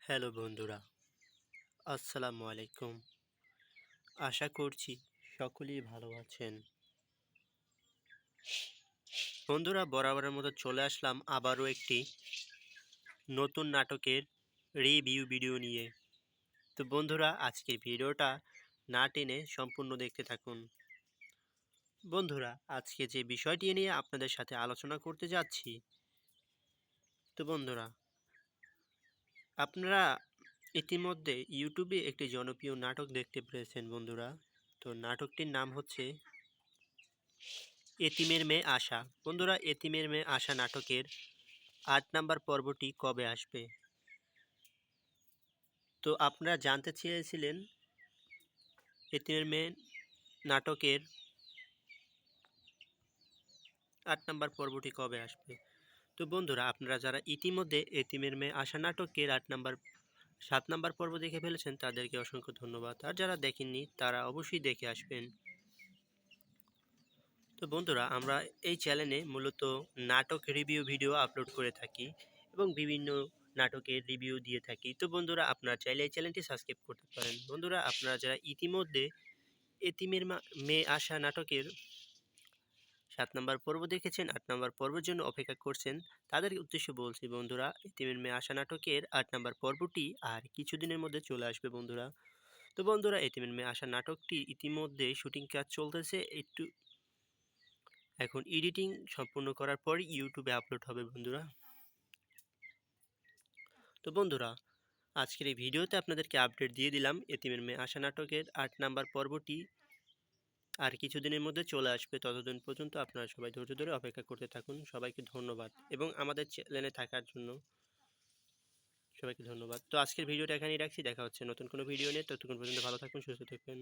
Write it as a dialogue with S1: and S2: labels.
S1: Hello বন্ধুরা, আসসালামু আলাইকুম। আশা করছি সকলেই ভালো আছেন। বন্ধুরা, বরাবরের মতো চলে আসলাম আবারও একটি নতুন নাটকের রিভিউ ভিডিও নিয়ে। তো বন্ধুরা, আজকের ভিডিওটা না টেনে সম্পূর্ণ দেখতে থাকুন। বন্ধুরা, আজকে যে বিষয়টি নিয়ে আপনাদের সাথে আলোচনা করতে যাচ্ছি, তো বন্ধুরা, আপনারা ইতিমধ্যে ইউটিউবে একটি জনপ্রিয় নাটক দেখতে পেরেছেন বন্ধুরা। তো নাটকটির নাম হচ্ছে এতিমের মেয়ে আশা। বন্ধুরা, এতিমের মেয়ে আশা নাটকের ৮ নাম্বার পর্বটি কবে আসবে? তো আপনারা জানতে চেয়েছিলেন এতিমের মেয়ে নাটকের ৮ নাম্বার পর্বটি কবে আসবে। তো বন্ধুরা, আপনারা যারা ইতিমধ্যে এতিমের মেয়ে আশা নাটকের ৭ নাম্বার পর্ব দেখে ফেলেছেন তাদেরকে অসংখ্য ধন্যবাদ। আর যারা দেখেননি তারা অবশ্যই দেখে আসবেন। তো বন্ধুরা, আমরা এই চ্যানেলে মূলত নাটক রিভিউ ভিডিও আপলোড করে থাকি এবং বিভিন্ন নাটকের রিভিউ দিয়ে থাকি। তো বন্ধুরা, আপনারা চাইলে এই চ্যানেলটি সাবস্ক্রাইব করতে পারেন। বন্ধুরা, আপনারা যারা ইতিমধ্যে এতিমের মেয়ে আশা নাটকের ৭ নাম্বার পর্ব দেখেছেন, ৮ নাম্বার পর্বের জন্য অপেক্ষা করছেন, তাদের উদ্দেশ্যে বলছি বন্ধুরা, এতিমের মেয়ে আশা নাটকের ৮ নাম্বার পর্বটি আর কিছুদিনের মধ্যে চলে আসবে বন্ধুরা। তো বন্ধুরা, এতিমের মেয়ে আশা নাটকটি ইতিমধ্যে শুটিং কাজ চলতেছে, একটু এখন এডিটিং সম্পূর্ণ করার পর ইউটিউবে আপলোড হবে বন্ধুরা। তো বন্ধুরা, আজকের এই ভিডিওতে আপনাদেরকে আপডেট দিয়ে দিলাম এতিমের মেয়ে আশা নাটকের ৮ নাম্বার পর্বটি আর কিছুদিনের মধ্যে চলে আসবে। ততদিন পর্যন্ত আপনারা সবাই ধৈর্য ধরে অপেক্ষা করতে থাকুন। সবাইকে ধন্যবাদ এবং আমাদের চ্যানেলে থাকার জন্য সবাইকে ধন্যবাদ। তো আজকের ভিডিওটা এখানেই রাখছি। দেখা হচ্ছে নতুন কোনো ভিডিও নিয়ে। ততক্ষণ পর্যন্ত ভালো থাকুন, সুস্থ থাকবেন।